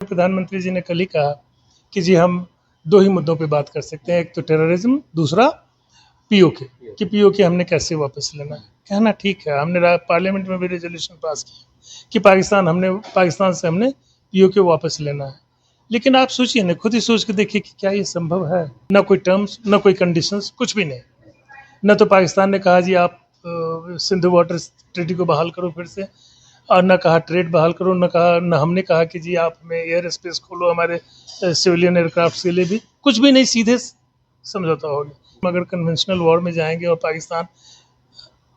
प्रधानमंत्री जी ने कल ही कहा कि जी हम दो ही मुद्दों पे बात कर सकते हैं, एक तो टेररिज्म, दूसरा पीओके कि पीओके हमने कैसे वापस लेना है। कहना ठीक है, हमने पार्लियामेंट में भी रेजोल्यूशन पास किया कि पाकिस्तान से हमने पीओके वापस लेना है। लेकिन आप सोचिए ना, खुद ही सोच के देखिए कि क्या ये संभव है? ना कोई टर्म्स, ना कोई कंडीशंस, कुछ भी नहीं। न तो पाकिस्तान ने कहा जी आप सिंधु वाटर ट्रीटी को बहाल करो फिर से, और न कहा ट्रेड बहाल करो, न हमने कहा कि जी आप हमें एयर स्पेस खोलो हमारे सिविलियन एयरक्राफ्ट के लिए भी, कुछ भी नहीं, सीधे समझौता हो गया। अगर कन्वेंशनल वॉर में जाएंगे और पाकिस्तान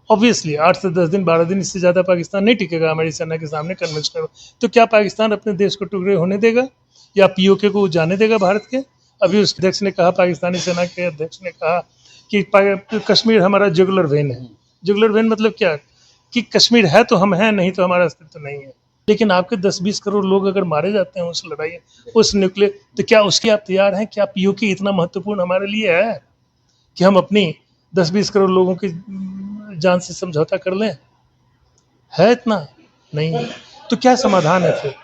ऑब्वियसली 8 से 10 दिन 12 दिन इससे ज़्यादा पाकिस्तान नहीं टिकेगा हमारी सेना के सामने कन्वेंशनल, तो क्या पाकिस्तान अपने देश को टुकड़े होने देगा या पीओके को जाने देगा भारत के? अभी उस अध्यक्ष ने कहा, पाकिस्तानी सेना के अध्यक्ष ने कहा कि कश्मीर हमारा जुगुलर वेन है। जुगुलर वेन मतलब क्या? कि कश्मीर है तो हम हैं, नहीं तो हमारा अस्तित्व नहीं है। लेकिन आपके 10-20 करोड़ लोग अगर मारे जाते हैं उस लड़ाई, उस न्यूक्लियर, तो क्या उसके आप तैयार हैं? क्या पीओके इतना महत्वपूर्ण हमारे लिए है कि हम अपनी 10-20 करोड़ लोगों की जान से समझौता कर लें? है इतना? नहीं है। तो क्या समाधान है फिर?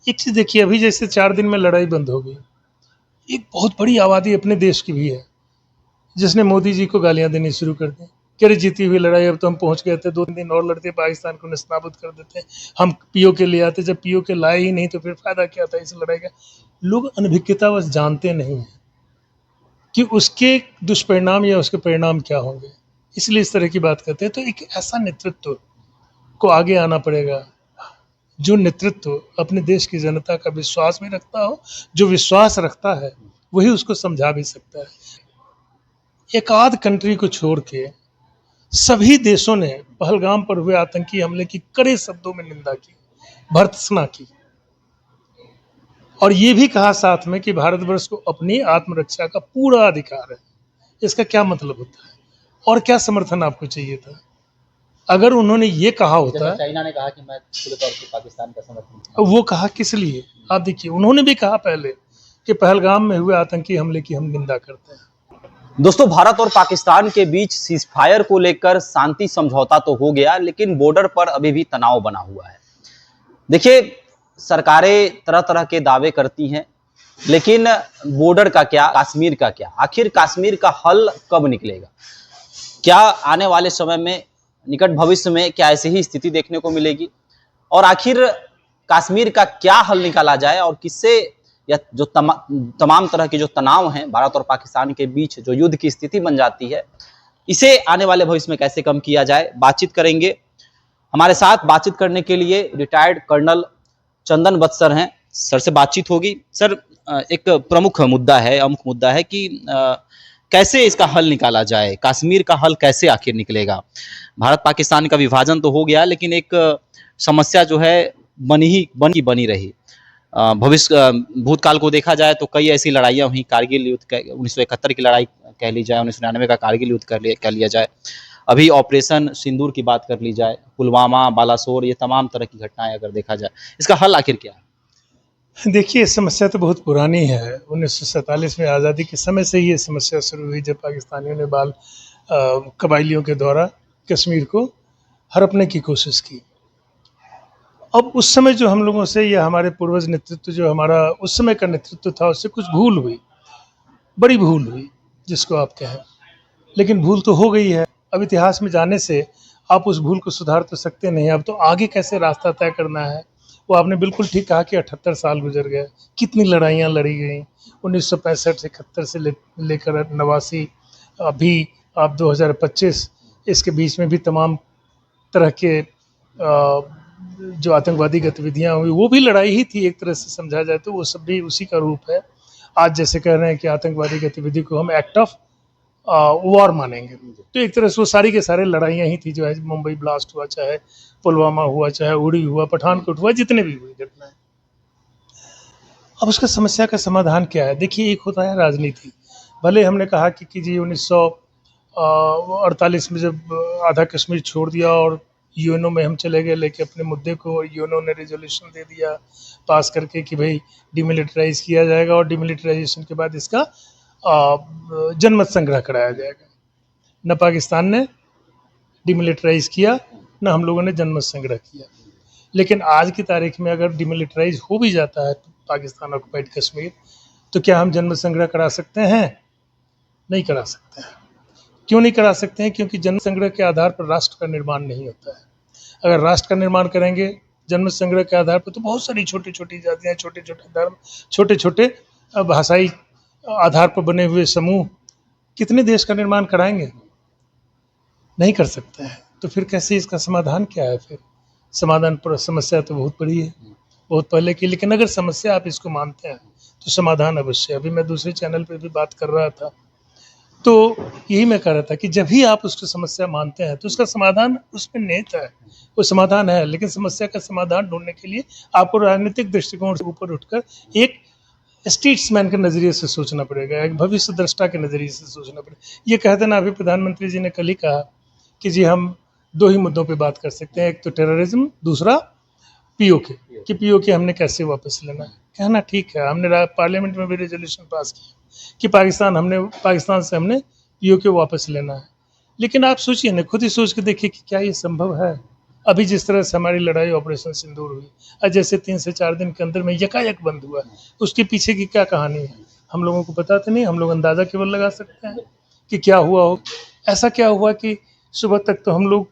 एक चीज देखिए, अभी जैसे 4 दिन में लड़ाई बंद हो गई, एक बहुत बड़ी आबादी अपने देश की भी है जिसने मोदी जी को गालियां देनी शुरू कर दी कि अरे जीती हुई लड़ाई, अब तो हम पहुंच गए थे, 2 दिन और लड़ते पाकिस्तान को नस्ताबुद कर देते, हम पीओके ले आते, जब पीओके लाए ही नहीं तो फिर फायदा क्या था इस लड़ाई का? लोग अनभिज्ञतावश जानते नहीं है कि उसके दुष्परिणाम या उसके परिणाम क्या होंगे, इसलिए इस तरह की बात करते हैं। तो एक ऐसा नेतृत्व को आगे आना पड़ेगा जो नेतृत्व अपने देश की जनता का विश्वास भी रखता हो, जो विश्वास रखता है वही उसको समझा भी सकता है। एक आध कंट्री को छोड़ के सभी देशों ने पहलगाम पर हुए आतंकी हमले की कड़े शब्दों में निंदा की, भर्त्सना की, और ये भी कहा साथ में कि भारतवर्ष को अपनी आत्मरक्षा का पूरा अधिकार है। इसका क्या मतलब होता है और क्या समर्थन आपको चाहिए था? अगर उन्होंने ये कहा होता, चाइना ने कहा कि मैं खुले तौर पे पाकिस्तान का समर्थन, वो कहा किस लिए? आप देखिए, उन्होंने भी कहा पहले कि पहलगाम में हुए आतंकी हमले की हम निंदा करते हैं। दोस्तों, भारत और पाकिस्तान के बीच सीजफायर को लेकर शांति समझौता तो हो गया, लेकिन बॉर्डर पर अभी भी तनाव बना हुआ है। देखिए, सरकारें तरह तरह के दावे करती हैं, लेकिन बॉर्डर का क्या, कश्मीर का क्या? आखिर कश्मीर का हल कब निकलेगा? क्या आने वाले समय में, निकट भविष्य में, क्या ऐसी ही स्थिति देखने को मिलेगी? और आखिर कश्मीर का क्या हल निकाला जाए और किससे या जो तमाम तरह के जो तनाव हैं भारत और पाकिस्तान के बीच, जो युद्ध की स्थिति बन जाती है, इसे आने वाले भविष्य में कैसे कम किया जाए, बातचीत करेंगे। हमारे साथ बातचीत करने के लिए रिटायर्ड कर्नल चंदन वत्स सर हैं। सर से बातचीत होगी। सर, एक प्रमुख मुद्दा है कि कैसे इसका हल निकाला जाए, कश्मीर का हल कैसे आखिर निकलेगा? भारत पाकिस्तान का विभाजन तो हो गया, लेकिन एक समस्या जो है बनी रही। भविष्य भूतकाल को देखा जाए तो कई ऐसी लड़ाइयाँ हुई, कारगिल युद्ध 1971 की लड़ाई कह ली जाए, 1999 का कारगिल युद्ध कह लिया जाए, अभी ऑपरेशन सिंदूर की बात कर ली जाए, पुलवामा, बालासोर, ये तमाम तरह की घटनाएं अगर देखा जाए, इसका हल आखिर क्या है? देखिए, समस्या तो बहुत पुरानी है। 1947 में आज़ादी के समय से ही ये समस्या शुरू हुई, जब पाकिस्तानियों ने कबाइलियों के द्वारा कश्मीर को हड़पने की कोशिश की। अब उस समय जो हम लोगों से या हमारे पूर्वज नेतृत्व, जो हमारा उस समय का नेतृत्व था, उससे कुछ भूल हुई, बड़ी भूल हुई जिसको आप कहें, लेकिन भूल तो हो गई है। अब इतिहास में जाने से आप उस भूल को सुधार तो सकते नहीं। अब तो आगे कैसे रास्ता तय करना है, वो आपने बिल्कुल ठीक कहा कि 78 साल गुजर गए, कितनी लड़ाइयाँ लड़ी गई, 1965-71 से लेकर 89, अभी आप 2025, इसके बीच में भी तमाम तरह के जो आतंकवादी गतिविधियाँ हुई, वो भी लड़ाई ही थी एक तरह से समझा जाए तो, वो सब भी उसी का रूप है। आज जैसे कह रहे हैं कि आतंकवादी गतिविधि को हम एक्ट ऑफ वॉर मानेंगे, तो एक तरह से वो सारी के सारे लड़ाइयाँ ही थी, जो है मुंबई ब्लास्ट हुआ, चाहे पुलवामा हुआ, चाहे उड़ी हुआ, पठानकोट हुआ, जितने भी हुई घटनाएं। अब उसका समस्या का समाधान क्या है? देखिए, एक होता है राजनीति। भले हमने कहा कि जी 1948 में जब आधा कश्मीर छोड़ दिया और यूएनओ में हम चले गए लेके अपने मुद्दे को, यूएनओ ने रेजोल्यूशन दे दिया पास करके कि भाई डिमिलिटराइज किया जाएगा और डिमिलिटराइजेशन के बाद इसका जनमत संग्रह कराया जाएगा। न पाकिस्तान ने डिमिलिटराइज किया, न हम लोगों ने जनमत संग्रह किया। लेकिन आज की तारीख में अगर डिमिलिटराइज हो भी जाता है पाकिस्तान ऑक्युपाइड कश्मीर, तो क्या हम जन्म संग्रह करा सकते हैं? नहीं करा सकते हैं। क्यों नहीं करा सकते हैं? क्योंकि जन्म संग्रह के आधार पर राष्ट्र का निर्माण नहीं होता है। अगर राष्ट्र का निर्माण करेंगे जन्म संग्रह के आधार पर, तो बहुत सारी छोटी छोटी जातियाँ, छोटे छोटे धर्म, छोटे छोटे भाषाई आधार पर बने हुए समूह कितने देश का निर्माण कराएंगे? नहीं कर सकते हैं। तो फिर कैसे इसका समाधान क्या है? फिर समाधान पर समस्या तो बहुत बड़ी है, बहुत पहले की, लेकिन अगर समस्या आप इसको मानते हैं तो समाधान अवश्य है। अभी मैं दूसरे चैनल पे भी बात कर रहा था, तो यही मैं कह रहा था कि जब भी आप उसको समस्या मानते हैं तो उसका समाधान उसमें निहित है, वो समाधान है। लेकिन समस्या का समाधान ढूंढने के लिए आपको राजनीतिक दृष्टिकोण से ऊपर उठकर एक स्टेट्समैन के नज़रिए से सोचना पड़ेगा, एक भविष्य दृष्टा के नज़रिए से सोचना पड़ेगा। ये कह देना, अभी प्रधानमंत्री जी ने कल ही कहा कि जी हम दो ही मुद्दों पे बात कर सकते हैं, एक तो टेररिज्म, दूसरा पीओके, कि पीओके हमने कैसे वापस लेना है। कहना ठीक है, हमने पार्लियामेंट में भी रेजोल्यूशन पास किया कि पाकिस्तान से हमने पीओके वापस लेना है। लेकिन आप सोचिए ना, खुद ही सोच के देखिए कि क्या ये संभव है? अभी जिस तरह से हमारी लड़ाई ऑपरेशन सिंदूर हुई, आज जैसे 3 से 4 दिन के अंदर में यकायक बंद हुआ, उसके पीछे की क्या कहानी है हम लोगों को पता तो नहीं। हम लोग अंदाज़ा केवल लगा सकते हैं कि क्या हुआ हो। ऐसा क्या हुआ कि सुबह तक तो हम लोग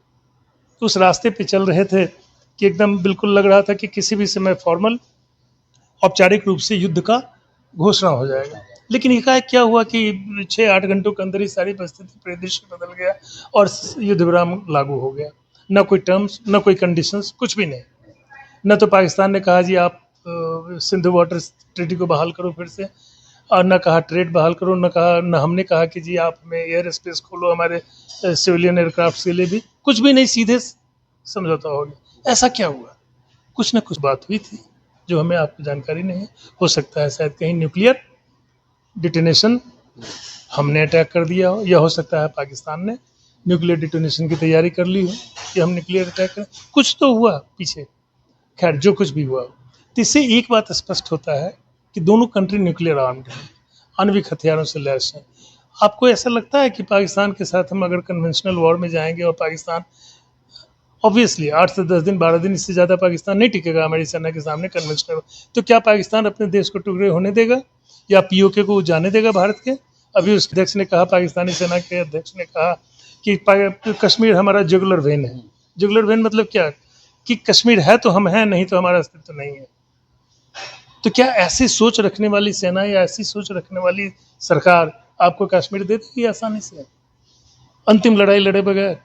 उस रास्ते पे चल रहे थे कि एकदम बिल्कुल लग रहा था कि किसी भी समय फॉर्मल औपचारिक रूप से युद्ध का घोषणा हो जाएगा। लेकिन एकाएक क्या हुआ कि 6-8 घंटों के अंदर ही सारी परिस्थिति, परिदृश्य बदल गया और युद्ध विराम लागू हो गया। न कोई टर्म्स, न कोई कंडीशंस, कुछ भी नहीं। न तो पाकिस्तान ने कहा जी आप सिंधु वाटर ट्रीटी को बहाल करो फिर से, और न कहा ट्रेड बहाल करो, न हमने कहा कि जी आप हमें एयर स्पेस खोलो हमारे सिविलियन एयरक्राफ्ट के लिए भी, कुछ भी नहीं, सीधे समझौता हो गया। ऐसा क्या हुआ? कुछ न कुछ बात हुई थी जो हमें आपको जानकारी नहीं है। हो सकता है शायद कहीं न्यूक्लियर डिटोनेशन हमने अटैक कर दिया हो, या हो सकता है पाकिस्तान ने न्यूक्लियर डिटोनेशन की तैयारी कर ली हो कि हम न्यूक्लियर अटैक करें। कुछ तो हुआ पीछे। खैर जो कुछ भी हुआ, तो इससे एक बात स्पष्ट होता है कि दोनों कंट्री न्यूक्लियर आर्म्ड हैं, आणविक हथियारों से लैस हैं। आपको ऐसा लगता है कि पाकिस्तान के साथ हम अगर कन्वेंशनल वॉर में जाएंगे और पाकिस्तान ऑब्वियसली 8 से 10 दिन 12 दिन, इससे ज़्यादा पाकिस्तान नहीं टिकेगा हमारी सेना के सामने कन्वेंशनल, तो क्या पाकिस्तान अपने देश को टुकड़े होने देगा या पीओके को जाने देगा भारत के? अभी उस अध्यक्ष ने कहा, पाकिस्तानी सेना के अध्यक्ष ने कहा कि कश्मीर हमारा जुगुलर वेन है। जुगुलर वेन मतलब क्या? कि कश्मीर है तो हम हैं, नहीं तो हमारा अस्तित्व नहीं है। तो क्या ऐसी सोच रखने वाली सेना या ऐसी सोच रखने वाली सरकार आपको कश्मीर दे देगी आसानी से, अंतिम लड़ाई लड़े बगैर?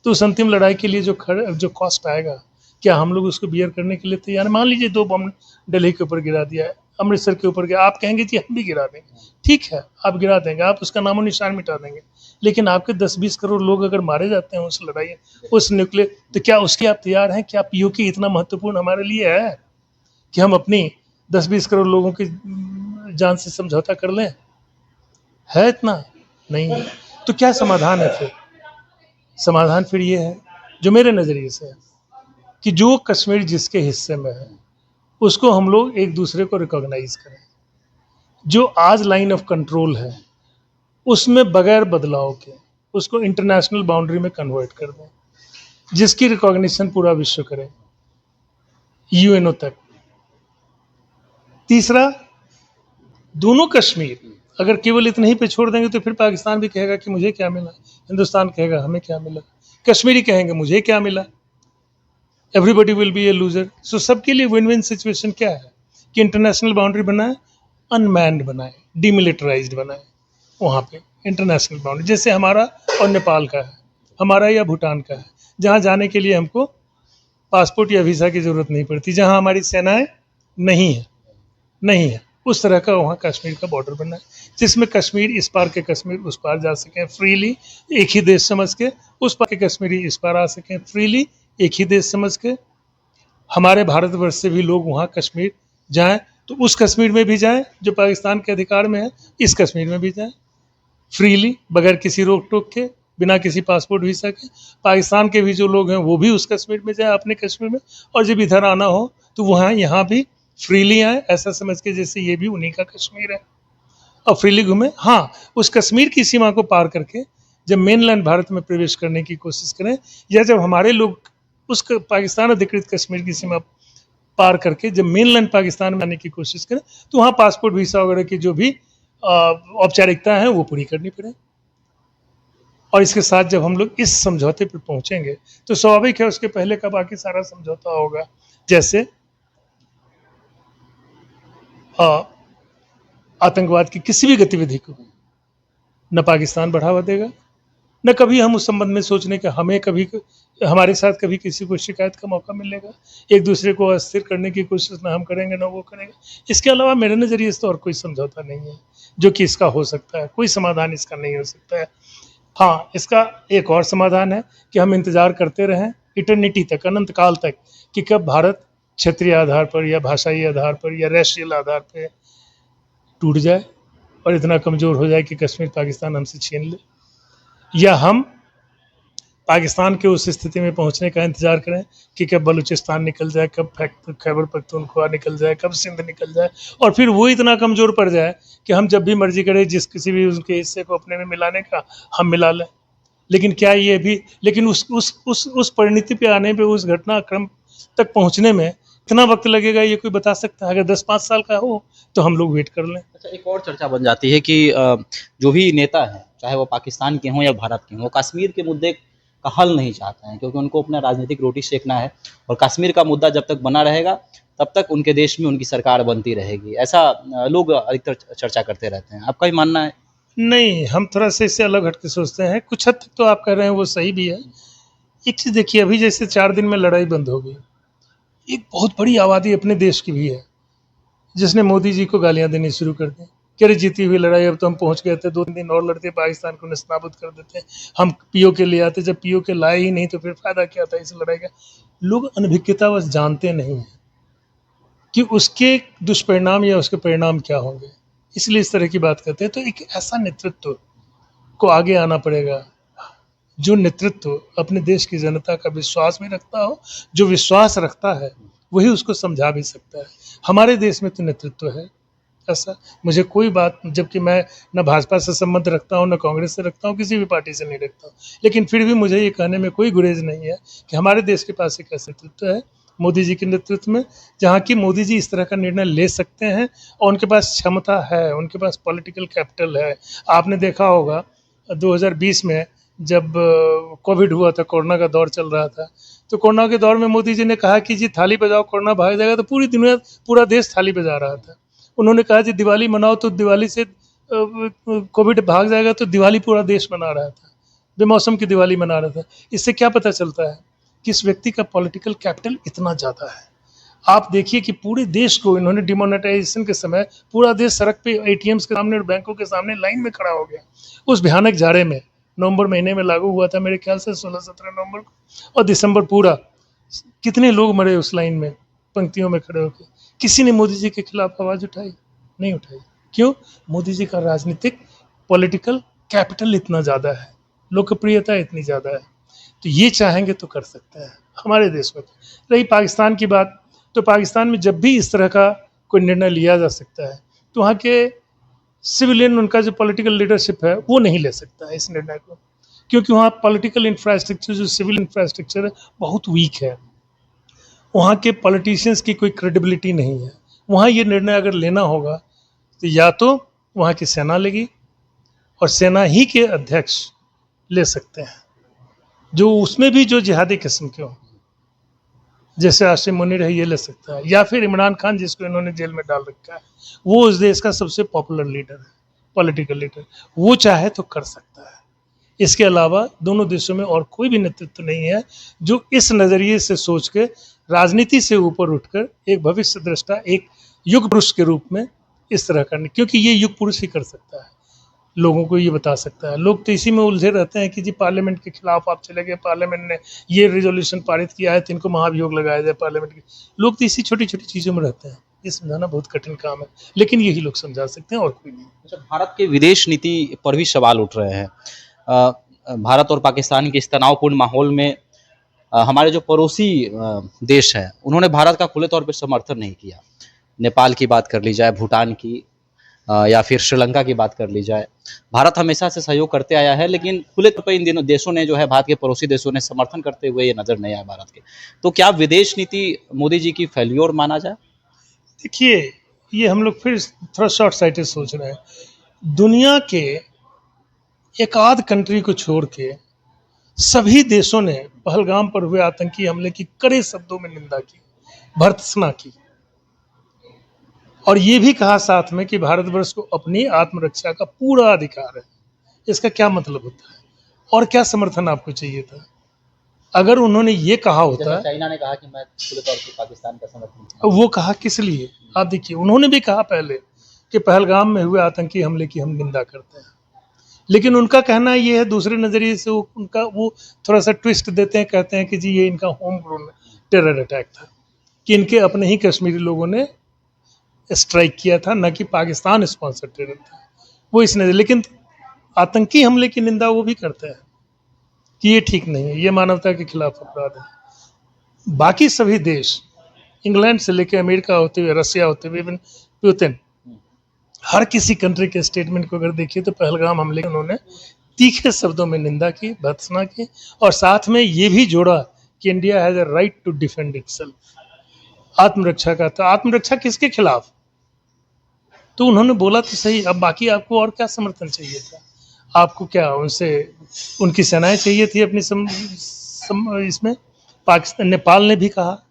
तो उस अंतिम लड़ाई के लिए जो कॉस्ट आएगा, क्या हम लोग उसको बियर करने के लिए तैयार? मान लीजिए 2 बम दिल्ली के ऊपर गिरा दिया है, अमृतसर के ऊपर गया, आप कहेंगे जी हम भी गिरा देंगे। ठीक है, आप गिरा देंगे, आप उसका नामो निशान मिटा देंगे, लेकिन आपके 10-20 करोड़ लोग अगर मारे जाते हैं उस लड़ाई, उस न्यूक्लियर, तो क्या उसके आप तैयार हैं? क्या पीओके इतना महत्वपूर्ण हमारे लिए है कि हम अपनी 10-20 करोड़ लोगों की जान से समझौता कर लें? है इतना? नहीं है। तो क्या समाधान है फिर? समाधान फिर ये है, जो मेरे नज़रिए से है, कि जो कश्मीर जिसके हिस्से में है उसको हम लोग एक दूसरे को रिकॉग्नाइज करें। जो आज लाइन ऑफ कंट्रोल है उसमें बगैर बदलाव के उसको इंटरनेशनल बाउंड्री में कन्वर्ट कर दें, जिसकी रिकॉग्निशन पूरा विश्व करे, यूएनओ तक। तीसरा, दोनों कश्मीर अगर केवल इतने ही पे छोड़ देंगे तो फिर पाकिस्तान भी कहेगा कि मुझे क्या मिला, हिंदुस्तान कहेगा हमें क्या मिला, कश्मीरी कहेंगे मुझे क्या मिला, everybody will be a loser. So सबके लिए विन विन सिचुएशन क्या है कि इंटरनेशनल बाउंड्री बनाए, अनमैन्ड बनाए, डिमिलिटराइज्ड बनाए, वहाँ पे इंटरनेशनल बाउंड्री जैसे हमारा और नेपाल का है, हमारा या भूटान का है, जहाँ जाने के लिए हमको पासपोर्ट या वीज़ा की ज़रूरत नहीं पड़ती, जहाँ हमारी सेनाएं नहीं है, उस तरह का वहाँ कश्मीर का बॉर्डर बना है, जिसमें कश्मीर इस पार के कश्मीर उस पार जा सकें फ्रीली, एक ही देश समझ के, उस पार के कश्मीरी इस पार आ सकें फ्रीली, एक ही देश समझ के। हमारे भारतवर्ष से भी लोग वहाँ कश्मीर जाएं तो उस कश्मीर में भी जाएं जो पाकिस्तान के अधिकार में है, इस कश्मीर में भी जाएं फ्रीली, बगैर किसी रोक टोक के, बिना किसी पासपोर्ट वीज़ा के। पाकिस्तान के भी जो लोग हैं वो भी उस कश्मीर में जाएं, अपने कश्मीर में, और जब इधर आना हो तो वहाँ यहाँ भी फ्रीली आए, ऐसा समझ के जैसे ये भी उन्हीं का कश्मीर है, और फ्रीली घूमें। हाँ, उस कश्मीर की सीमा को पार करके जब मेनलैंड भारत में प्रवेश करने की कोशिश करें, या जब हमारे लोग उस पाकिस्तान अधिकृत कश्मीर की सीमा पार करके जब मेनलैंड पाकिस्तान में आने की कोशिश करें तो वहाँ पासपोर्ट वीसा वगैरह की जो भी औपचारिकता है वो पूरी करनी पड़े। और इसके साथ जब हम लोग इस समझौते पर पहुंचेंगे तो स्वाभाविक है उसके पहले का बाकी सारा समझौता होगा। जैसे आतंकवाद की किसी भी गतिविधि को न पाकिस्तान बढ़ावा देगा, न कभी हम उस संबंध में सोचने के हमें कभी हमारे साथ कभी किसी को शिकायत का मौका मिलेगा। एक दूसरे को अस्थिर करने की कोशिश ना हम करेंगे ना वो करेंगे। इसके अलावा मेरे नज़रिए से तो और कोई समझौता नहीं है जो कि इसका हो सकता है, कोई समाधान इसका नहीं हो सकता है। हाँ, इसका एक और समाधान है कि हम इंतज़ार करते रहें इटर्निटी तक, अनंत काल तक, कि कब भारत क्षेत्रीय आधार पर या भाषाई आधार पर या राष्ट्रीय आधार पर टूट जाए और इतना कमज़ोर हो जाए कि कश्मीर पाकिस्तान हमसे छीन ले, या हम पाकिस्तान के उस स्थिति में पहुंचने का इंतजार करें कि कब बलूचिस्तान निकल जाए, कब खैबर पख्तूनख्वा निकल जाए, कब सिंध निकल जाए, और फिर वो इतना कमज़ोर पड़ जाए कि हम जब भी मर्जी करें किसी भी उनके हिस्से को अपने में मिलाने का हम मिला लें। लेकिन क्या ये भी, लेकिन उस परिणति पे आने पे, उस घटनाक्रम तक पहुंचने में कितना वक्त लगेगा ये कोई बता सकता है? अगर 10-5 साल का हो तो हम लोग वेट कर लें। अच्छा, एक और चर्चा बन जाती है कि जो भी नेता हैं, चाहे वो पाकिस्तान के हों या भारत के हों, वो कश्मीर के मुद्दे का हल नहीं चाहते हैं, क्योंकि उनको अपना राजनीतिक रोटी सेकना है और कश्मीर का मुद्दा जब तक बना रहेगा तब तक उनके देश में उनकी सरकार बनती रहेगी। ऐसा लोग अधिकतर चर्चा करते रहते हैं। आपका भी मानना है? नहीं, हम थोड़ा सा इससे अलग हट के सोचते हैं। कुछ हद तक तो आप कह रहे हैं वो सही भी है। एक चीज़ देखिए, अभी जैसे 4 दिन में लड़ाई बंद हो गई, एक बहुत बड़ी आबादी अपने देश की भी है जिसने मोदी जी को गालियां देनी शुरू कर दी कि अरे जीती हुई लड़ाई, अब तो हम पहुंच गए थे, 2 दिन और लड़ते पाकिस्तान को नेस्तनाबूद कर देते, हम पीओके ले आते, जब पीओके लाए ही नहीं तो फिर फायदा क्या था इस लड़ाई का। लोग अनभिज्ञतावश जानते नहीं हैं कि उसके दुष्परिणाम या उसके परिणाम क्या होंगे, इसलिए इस तरह की बात करते हैं। तो एक ऐसा नेतृत्व को आगे आना पड़ेगा जो नेतृत्व अपने देश की जनता का विश्वास भी रखता हो, जो विश्वास रखता है वही उसको समझा भी सकता है। हमारे देश में तो नेतृत्व है ऐसा, मुझे कोई बात, जबकि मैं न भाजपा से संबंध रखता हूँ, न कांग्रेस से रखता हूँ, किसी भी पार्टी से नहीं रखता हूँ, लेकिन फिर भी मुझे ये कहने में कोई गुरेज नहीं है कि हमारे देश के पास एक ऐसा नेतृत्व है मोदी जी के नेतृत्व में, जहाँ की मोदी जी इस तरह का निर्णय ले सकते हैं और उनके पास क्षमता है, उनके पास पॉलिटिकल कैपिटल है। आपने देखा होगा 2020 में जब कोविड हुआ था, कोरोना का दौर चल रहा था, तो कोरोना के दौर में मोदी जी ने कहा कि जी थाली बजाओ कोरोना भाग जाएगा, तो पूरी दुनिया, पूरा देश थाली बजा रहा था। उन्होंने कहा जी दिवाली मनाओ तो दिवाली से कोविड भाग जाएगा, तो दिवाली पूरा देश मना रहा था, बेमौसम की दिवाली मना रहा था। इससे क्या पता चलता है कि इस व्यक्ति का पॉलिटिकल कैपिटल इतना ज़्यादा है। आप देखिए कि पूरे देश को इन्होंने डिमोनेटाइजेशन के समय पूरा देश सड़क पे एटीएम्स के सामने और बैंकों के सामने लाइन में खड़ा हो गया उस भयानक जाड़े में। नवंबर महीने में लागू हुआ था मेरे ख्याल से 16-17 नवंबर को, और दिसंबर पूरा कितने लोग मरे उस लाइन में पंक्तियों में खड़े होकर। किसी ने मोदी जी के खिलाफ आवाज़ उठाई? नहीं उठाई। क्यों? मोदी जी का राजनीतिक पॉलिटिकल कैपिटल इतना ज़्यादा है, लोकप्रियता इतनी ज़्यादा है, तो ये चाहेंगे तो कर सकते हैं हमारे देश में। रही पाकिस्तान की बात, तो पाकिस्तान में जब भी इस तरह का कोई निर्णय लिया जा सकता है तो वहाँ के सिविलियन, उनका जो पॉलिटिकल लीडरशिप है वो नहीं ले सकता है इस निर्णय को, क्योंकि वहाँ पॉलिटिकल इंफ्रास्ट्रक्चर, जो सिविल इंफ्रास्ट्रक्चर है, बहुत वीक है। वहाँ के पॉलिटिशियंस की कोई क्रेडिबिलिटी नहीं है। वहाँ ये निर्णय अगर लेना होगा तो या तो वहाँ की सेना लेगी, और सेना ही के अध्यक्ष ले सकते हैं, जो उसमें भी जो जिहादी किस्म के हों, जैसे आसिम मुनीर है, ये ले सकता है, या फिर इमरान खान जिसको इन्होंने जेल में डाल रखा है, वो उस देश का सबसे पॉपुलर लीडर है, पॉलिटिकल लीडर, वो चाहे तो कर सकता है। इसके अलावा दोनों देशों में और कोई भी नेतृत्व नहीं है जो इस नज़रिए से सोच के राजनीति से ऊपर उठकर एक भविष्य दृष्टा, एक युग पुरुष के रूप में इस तरह करने, क्योंकि ये युग पुरुष ही कर सकता है, लोगों को ये बता सकता है। लोग तो इसी में उलझे रहते हैं कि जी पार्लियामेंट के खिलाफ आप चले गए, पार्लियामेंट ने ये रेजोल्यूशन पारित किया है तो इनको महाभियोग लगाया जाए पार्लियामेंट के। लोग तो इसी छोटी छोटी चीज़ों में रहते हैं, ये समझाना बहुत कठिन काम है, लेकिन यही लोग समझा सकते हैं और कोई नहीं। अच्छा, भारत के विदेश नीति पर भी सवाल उठ रहे हैं। भारत और पाकिस्तान के इस तनावपूर्ण माहौल में हमारे जो पड़ोसी देश हैं, उन्होंने भारत का खुले तौर पर समर्थन नहीं किया। नेपाल की बात कर ली जाए, भूटान की, या फिर श्रीलंका की बात कर ली जाए, भारत हमेशा से सहयोग करते आया है, लेकिन खुले तौर पर इन दिनों देशों ने जो है, भारत के पड़ोसी देशों ने समर्थन करते हुए ये नजर नहीं आया भारत के। तो क्या विदेश नीति मोदी जी की फेल्योर माना जाए? देखिए, ये हम लोग फिर थोड़ा शॉर्ट साइटेड सोच रहे हैं। दुनिया के एक आध कंट्री को छोड़ के सभी देशों ने पहलगाम पर हुए आतंकी हमले की कड़े शब्दों में निंदा की, भर्त्सना की, और ये भी कहा साथ में कि भारतवर्ष को अपनी आत्मरक्षा का पूरा अधिकार है। इसका क्या मतलब होता है और क्या समर्थन आपको चाहिए था? अगर उन्होंने ये कहा होता, चाइना ने कहा कि मैं खुले तौर पर पाकिस्तान का समर्थन, वो कहा किस लिए? आप देखिए, उन्होंने भी कहा पहले कि पहलगाम में हुए आतंकी हमले की हम निंदा करते हैं, लेकिन उनका कहना ये है, दूसरे नजरिए से उनका वो थोड़ा सा ट्विस्ट देते हैं, कहते हैं कि जी ये इनका होम ग्रोन टेरर अटैक था, कि इनके अपने ही कश्मीरी लोगों ने स्ट्राइक किया था, न कि पाकिस्तान स्पॉन्सर टेरर था वो इस नजर। लेकिन आतंकी हमले की निंदा वो भी करते हैं कि ये ठीक नहीं है, ये मानवता के खिलाफ अपराध है। बाकी सभी देश, इंग्लैंड से लेकर अमेरिका होते हुए, रसिया होते हुए, इवन पुतिन, हर किसी कंट्री के स्टेटमेंट को अगर देखिए तो पहलगाम हमले की उन्होंने तीखे शब्दों में निंदा की, भर्त्सना की, और साथ में ये भी जोड़ा कि India has a right to defend itself, आत्मरक्षा का। तो आत्मरक्षा किसके खिलाफ? तो उन्होंने बोला तो सही, अब बाकी आपको और क्या समर्थन चाहिए था? आपको क्या उनसे, उनकी सेनाएं चाहिए थी अपनी इसमें? पाकिस्तान, नेपाल ने भी कहा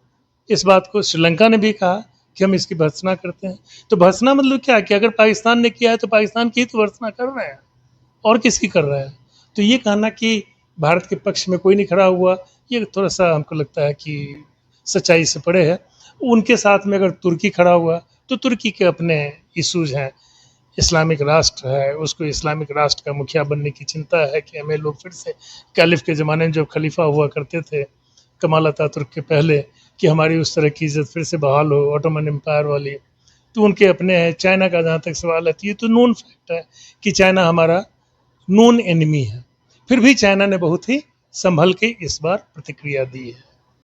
इस बात को, श्रीलंका ने भी कहा कि हम इसकी भर्त्सना करते हैं। तो भर्त्सना मतलब क्या? कि अगर पाकिस्तान ने किया है तो पाकिस्तान की ही तो भर्त्सना कर रहे हैं, और किसकी कर रहे हैं? तो ये कहना कि भारत के पक्ष में कोई नहीं खड़ा हुआ, ये थोड़ा सा हमको लगता है कि सच्चाई से परे है। उनके साथ में अगर तुर्की खड़ा हुआ तो तुर्की के अपने इशूज हैं, इस्लामिक राष्ट्र है, उसको इस्लामिक राष्ट्र का मुखिया बनने की चिंता है कि हमें लोग फिर से कैलिफ के ज़माने में जब खलीफा हुआ करते थे कमाल अतातुर्क के पहले, कि हमारी उस तरह की इज्जत फिर से बहाल हो, ऑटोमन एम्पायर वाली। तो उनके अपने हैं। चाइना का जहाँ तक सवाल है तो ये तो नोन फैक्ट है कि चाइना हमारा नोन एनिमी है, फिर भी चाइना ने बहुत ही संभल के इस बार प्रतिक्रिया दी है।